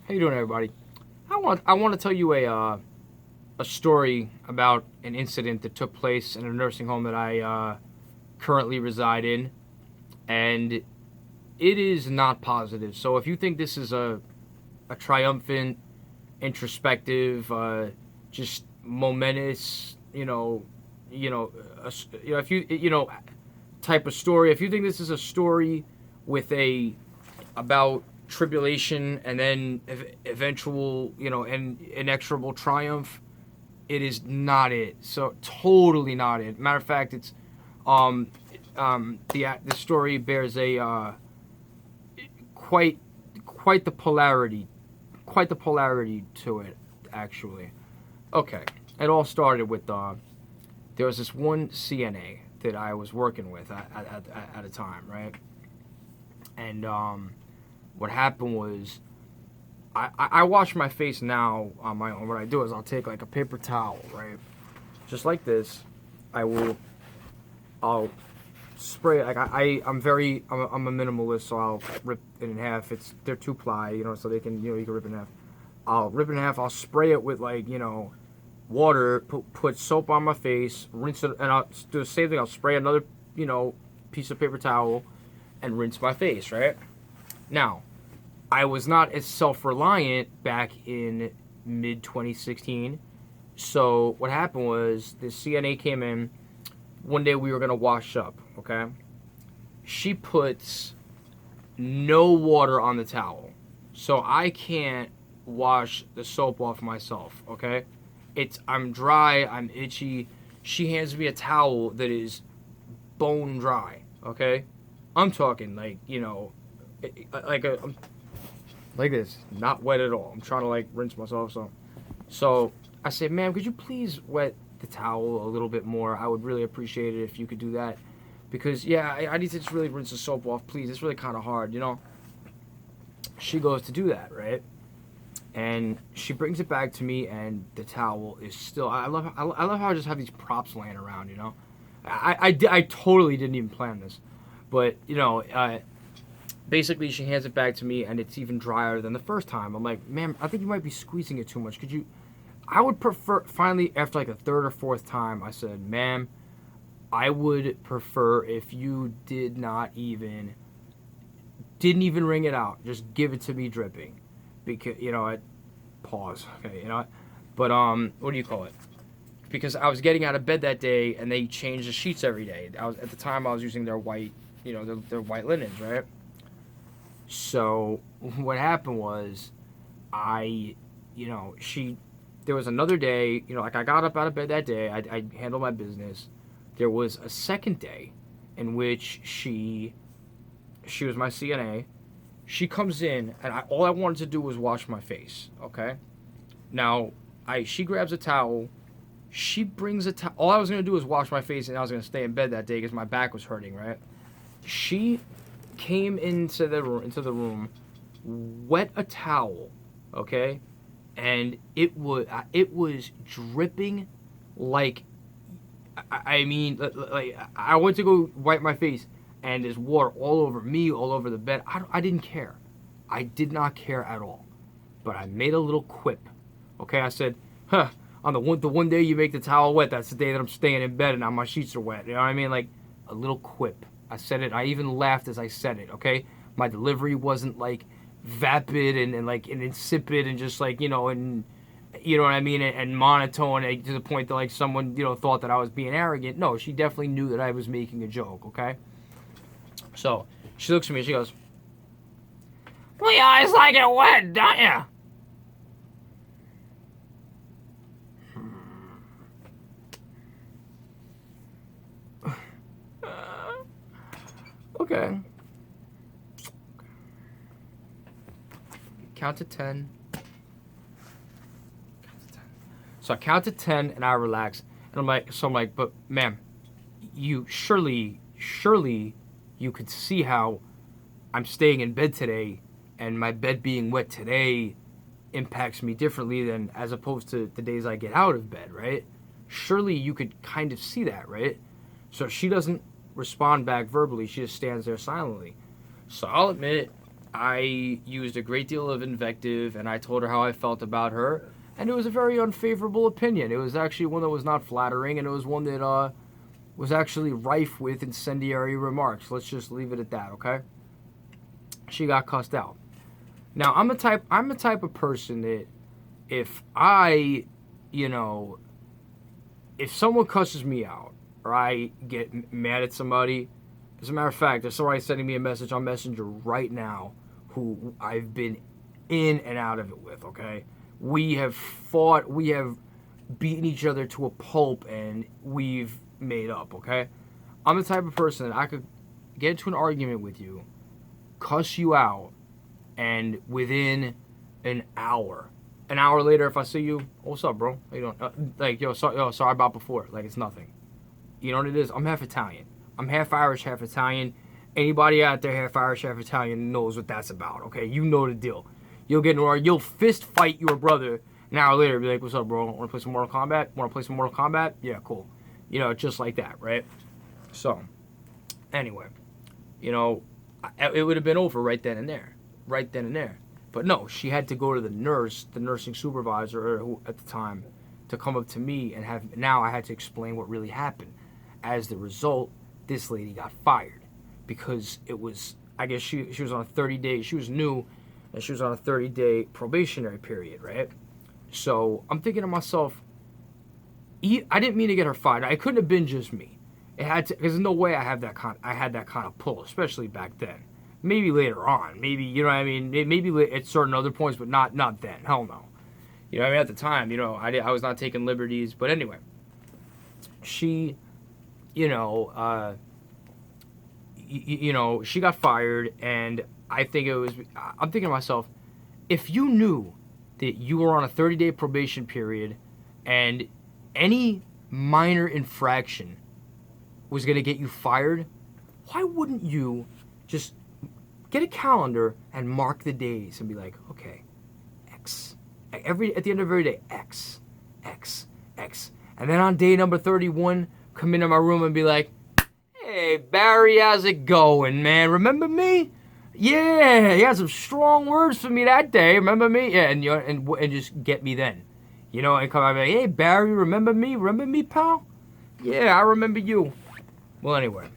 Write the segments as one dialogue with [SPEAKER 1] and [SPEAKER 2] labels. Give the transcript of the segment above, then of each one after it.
[SPEAKER 1] How you doing, everybody? I want to tell you a story about an incident that took place in a nursing home that I currently reside in, and it is not positive. So if you think this is a triumphant, introspective, just momentous, a, if you type of story, if you think this is a story with a about tribulation and then eventual, and inexorable triumph, it is not it. So totally not it. Matter of fact, it's um the story bears a quite quite the polarity, to it, actually. Okay, it all started with there was this one CNA that I was working with at a time, right? And what happened was I wash my face now on my own. What I do is I'll take like a paper towel, right, just like this. I'll spray it. Like I'm a minimalist, so I'll rip it in half. They're 2-ply, so they can, you can rip it in half. I'll rip it in half. I'll spray it with like, water. Put soap on my face, rinse it, and I'll do the same thing. I'll spray another, piece of paper towel, and rinse my face. Right now, I was not as self-reliant back in mid 2016. So what happened was the CNA came in. One day we were gonna wash up. Okay, she puts no water on the towel, so I can't wash the soap off myself. Okay, I'm dry, I'm itchy. She hands me a towel that is bone dry. Okay, I'm talking like, like this, not wet at all. I'm trying to like rinse myself. So I said, ma'am, could you please wet the towel a little bit more? I would really appreciate it if you could do that, because yeah, I need to just really rinse the soap off, please. It's really kind of hard. She goes to do that, right? And she brings it back to me, and the towel is still. I love how I just have these props laying around. I totally didn't even plan this, but basically she hands it back to me, and it's even drier than the first time. I'm like, ma'am, I think you might be squeezing it too much. Could you? I would prefer. Finally, after like the third or fourth time, I said, ma'am, I would prefer if you didn't even wring it out. Just give it to me dripping, because I pause. Okay, but what do you call it? Because I was getting out of bed that day, and they changed the sheets every day. At the time I was using their white, their white linens, right? So what happened was, there was another day, like I got up out of bed that day, I handled my business. There was a second day in which she was my CNA. She comes in, and all I wanted to do was wash my face, okay? Now, she grabs a towel. She brings a towel. All I was going to do was wash my face, and I was going to stay in bed that day because my back was hurting, right? She came into the room, wet a towel, okay? And it was dripping like, I mean, like I went to go wipe my face, and there's water all over me, all over the bed. I didn't care. I did not care at all. But I made a little quip. Okay, I said, on the one day you make the towel wet, that's the day that I'm staying in bed and now my sheets are wet. You know what I mean? Like a little quip. I said it. I even laughed as I said it. Okay, my delivery wasn't like vapid and like and insipid and just like and you know what I mean, and monotone, to the point that like someone thought that I was being arrogant. No, she definitely knew that I was making a joke. Okay, so she looks at me. She goes, "Well, you always like it wet, don't you?" Okay. Count to 10. So I count to 10 and I relax. And I'm like, but ma'am, you surely you could see how I'm staying in bed today, and my bed being wet today impacts me differently than as opposed to the days I get out of bed, right? Surely you could kind of see that, right? So she doesn't respond back verbally. She just stands there silently. So I'll admit it. I used a great deal of invective, and I told her how I felt about her, and it was a very unfavorable opinion. It was actually one that was not flattering, and it was one that was actually rife with incendiary remarks. Let's just leave it at that, okay? She got cussed out. Now, I'm the type of person that if I, you know, if someone cusses me out or I get mad at somebody, as a matter of fact, if somebody's sending me a message on Messenger right now who I've been in and out of it with, okay? We have fought, we have beaten each other to a pulp, and we've made up, okay? I'm the type of person that I could get into an argument with you, cuss you out, and within an hour later, if I see you, oh, what's up, bro? How you doing? Like, sorry about before. Like, it's nothing. You know what it is? I'm half Italian. I'm half Irish, half Italian. Anybody out there half Irish, half Italian knows what that's about, okay? You know the deal. You'll get in an argument. You'll fist fight your brother an hour later. Be like, what's up, bro? Want to play some Mortal Kombat? Want to play some Mortal Kombat? Yeah, cool. You know, just like that, right? So, anyway, you know, it would have been over right then and there. Right then and there. But no, she had to go to the nursing supervisor at the time, to come up to me and now I had to explain what really happened. As the result, this lady got fired because it was, I guess she was on a 30-day, she was new, and she was on a 30-day probationary period, right? So I'm thinking to myself, I didn't mean to get her fired. It couldn't have been just me. It had to, because there's no way I had that kind of pull, especially back then. Maybe later on, maybe, you know what I mean, maybe at certain other points, but not then. Hell no. You know what I mean? At the time, you know, I was not taking liberties. But anyway, she, you know, she got fired, and I'm thinking to myself, if you knew that you were on a 30-day probation period and any minor infraction was going to get you fired, why wouldn't you just get a calendar and mark the days and be like, okay, X. At the end of every day, X, X, X. And then on day number 31, come into my room and be like, hey, Barry, how's it going, man? Remember me? Yeah, you had some strong words for me that day. Remember me? Yeah, and just get me then. You know, and come out and be like, hey, Barry, remember me? Remember me, pal? Yeah, I remember you. Well, anyway,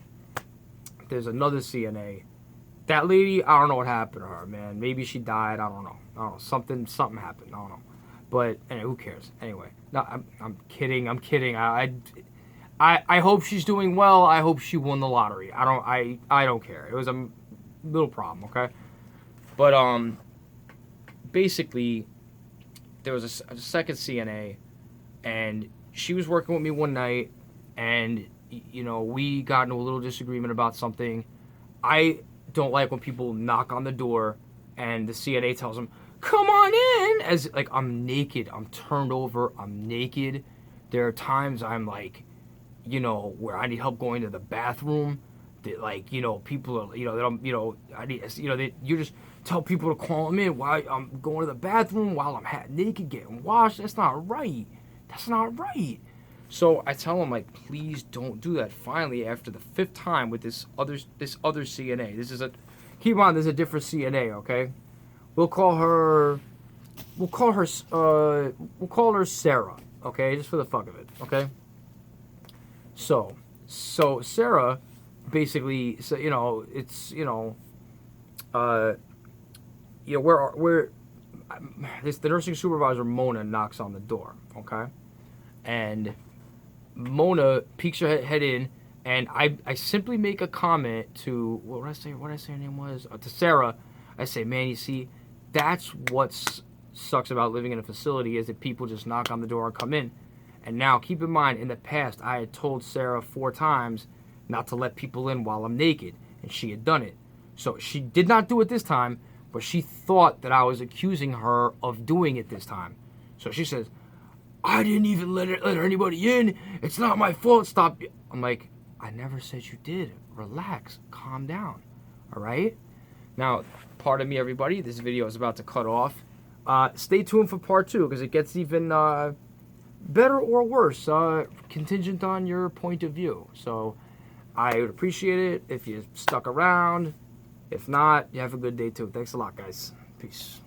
[SPEAKER 1] there's another CNA. That lady, I don't know what happened to her, man. Maybe she died. I don't know. Something happened. I don't know. But anyway, who cares? Anyway, no, I'm kidding. I hope she's doing well. I hope she won the lottery. I don't care. It was a little problem, okay? But basically, there was a second CNA, and she was working with me one night, and you know, we got into a little disagreement about something. I don't like when people knock on the door and the CNA tells them, come on in, as like I'm naked, I'm turned over, I'm naked. There are times I'm like, you know, where I need help going to the bathroom, that like, you know, people are, you know, they don't, you know, I need, you know, you just tell people to call them in while I'm going to the bathroom while I'm naked getting washed. That's not right. So I tell him, like, please don't do that. Finally, after the 5th time with this other CNA, keep in mind, there's a different CNA, okay? We'll call her Sarah, okay? Just for the fuck of it, okay? So Sarah, basically, so you know, it's, you know, the nursing supervisor Mona knocks on the door, okay? And Mona peeks her head in, and I simply make a comment to, what did I say her name was? To Sarah. I say, man, you see, that's what sucks about living in a facility, is that people just knock on the door and come in. And now, keep in mind, in the past, I had told Sarah 4 times not to let people in while I'm naked, and she had done it. So she did not do it this time, but she thought that I was accusing her of doing it this time. So she says, I didn't even let anybody in. It's not my fault. Stop. I'm like, I never said you did. Relax. Calm down. All right? Now, pardon me, everybody. This video is about to cut off. Stay tuned for part 2, because it gets even better or worse, contingent on your point of view. So I would appreciate it if you stuck around. If not, you have a good day too. Thanks a lot, guys. Peace.